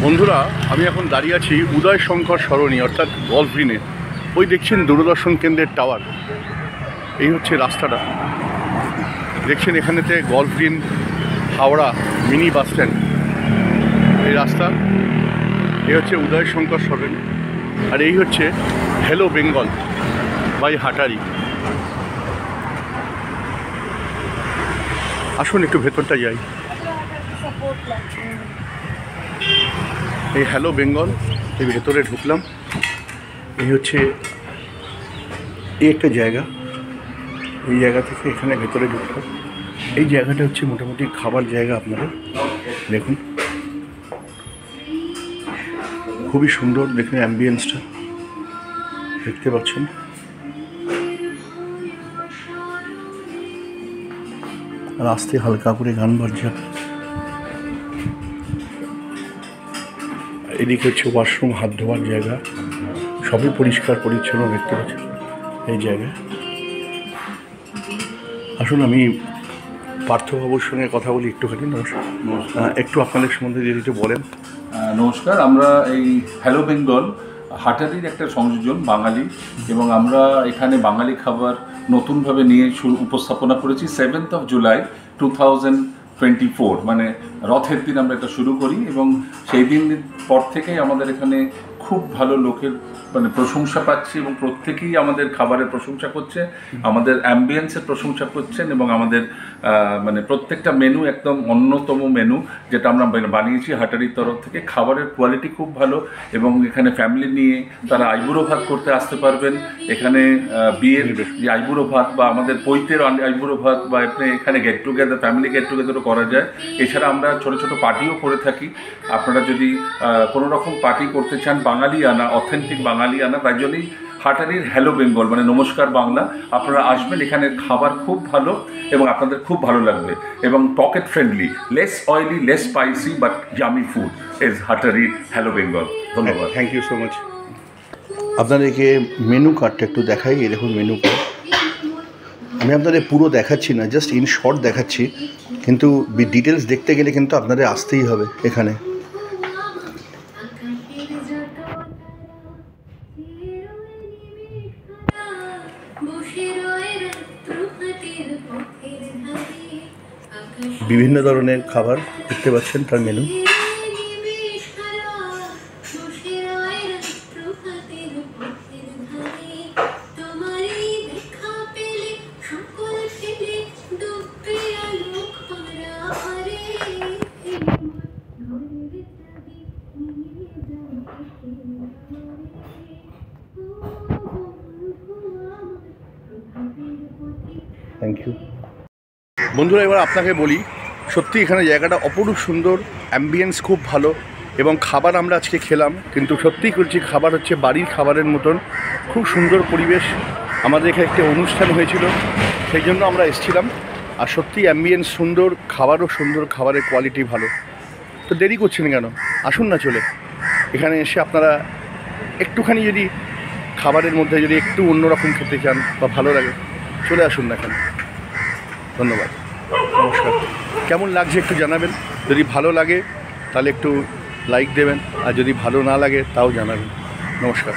বন্ধুরা, আমি এখন দাঁড়িয়ে আছি উদয় শঙ্কর সরণি অর্থাৎ গল্ফ গ্রিনে। ওই দেখছেন দূরদর্শন কেন্দ্রের টাওয়ার। এই হচ্ছে রাস্তাটা দেখছেন, এখানেতে golf green Howrah mini bus stand. এই রাস্তা, এই হচ্ছে উদয় শঙ্কর সরণি, আর এই হচ্ছে হ্যালো বেঙ্গল বাই হাটারি। আসুন একটু ভেতরটা যাই। এই হ্যালো বেঙ্গল, এই ভেতরে ঢুকলাম। এই হচ্ছে এই একটা জায়গা, এই জায়গা থেকে এখানে ভেতরে ঢুকলাম। এই জায়গাটা হচ্ছে মোটামুটি খাবার জায়গা। আপনারা দেখুন, খুবই সুন্দর দেখুন অ্যাম্বিয়েন্সটা দেখতে পাচ্ছেন। আর আস্তে হালকা করে গান বাজছে। এদিকে হচ্ছে ওয়াশরুম, হাত ধোয়ার জায়গা, সবই পরিষ্কার পরিচ্ছন্ন দেখতে পাচ্ছেন এই জায়গায়। আসুন আমি পার্থবাবুর সঙ্গে কথা বলি একটুখানি। নমস্কার, একটু আপনাদের সম্বন্ধে যদি একটু বলেন। নমস্কার, আমরা এই হ্যালো বেঙ্গল হাটারির একটা সংযোজন বাঙালি, এবং আমরা এখানে বাঙালি খাবার নতুনভাবে নিয়ে উপস্থাপনা করেছি 7th of July 2024, মানে রথের দিন আমরা এটা শুরু করি, এবং সেই দিন পর থেকেই আমাদের এখানে খুব ভালো লোকের মানে প্রশংসা পাচ্ছি, এবং প্রত্যেকেই আমাদের খাবারের প্রশংসা করছে, আমাদের অ্যাম্বিয়েন্সের প্রশংসা করছেন, এবং আমাদের মানে প্রত্যেকটা মেনু একদম অন্যতম মেনু যেটা আমরা বানিয়েছি হাটারির তরফ থেকে। খাবারের কোয়ালিটি খুব ভালো, এবং এখানে ফ্যামিলি নিয়ে তারা আইবুড়ো ভাত করতে আসতে পারবেন। এখানে বিয়ের যে আইবুড়ো ভাত বা আমাদের পৈতের আইবুড়ো ভাত, বা এখানে গেট টুগেদার, ফ্যামিলি গেট টুগেদারও করা যায়। এছাড়া আমরা ছোটো ছোটো পার্টিও করে থাকি। আপনারা যদি কোনো রকম পার্টি করতে চান বাঙালিয়ানা, অথেন্টিক বাঙালিয়ানা, তাই জন্যই হাটারির হ্যালো বেঙ্গল মানে নমস্কার বাংলা। আপনারা আসবেন, এখানে খাবার খুব ভালো এবং আপনাদের খুব ভালো লাগবে, এবং pocket friendly, less oily, less spicy, but yummy food is হাটারির হ্যালো বেঙ্গল। ধন্যবাদ, থ্যাংক ইউ সো মাচ। আপনাদেরকে মেনু কার্ডটা একটু দেখাই। এই দেখুন মেনু কার্ড। আমি আপনাদের পুরো দেখাচ্ছি না, জাস্ট ইন শর্ট দেখাচ্ছি, কিন্তু ডিটেলস দেখতে গেলে কিন্তু আপনাদের আসতেই হবে এখানে। বিভিন্ন ধরনের খাবার দেখতে পাচ্ছেন তার মেনু। Thank you. বন্ধুরা, এবার আপনাকে বলি, সত্যি এখানে জায়গাটা অপরূপ সুন্দর, অ্যাম্বিয়েন্স খুব ভালো, এবং খাবার আমরা আজকে খেলাম, কিন্তু সত্যিই করছি খাবার হচ্ছে বাড়ির খাবারের মতন, খুব সুন্দর পরিবেশ। আমাদের এখানে একটা অনুষ্ঠান হয়েছিল, সেই জন্য আমরা এসেছিলাম। আর সত্যি অ্যাম্বিয়েন্স সুন্দর, খাবারও সুন্দর, খাবারের কোয়ালিটি ভালো। তো দেরি করছেন কেন? আসুন না চলে এখানে এসে আপনারা একটুখানি যদি খাবারের মধ্যে যদি একটু অন্যরকম খেতে চান বা ভালো লাগে, চলে আসুন না কেন। ধন্যবাদ, নমস্কার। কেমন লাগছে একটু জানাবেন। যদি ভালো লাগে তাহলে একটু লাইক দেবেন, আর যদি ভালো না লাগে তাও জানাবেন। নমস্কার।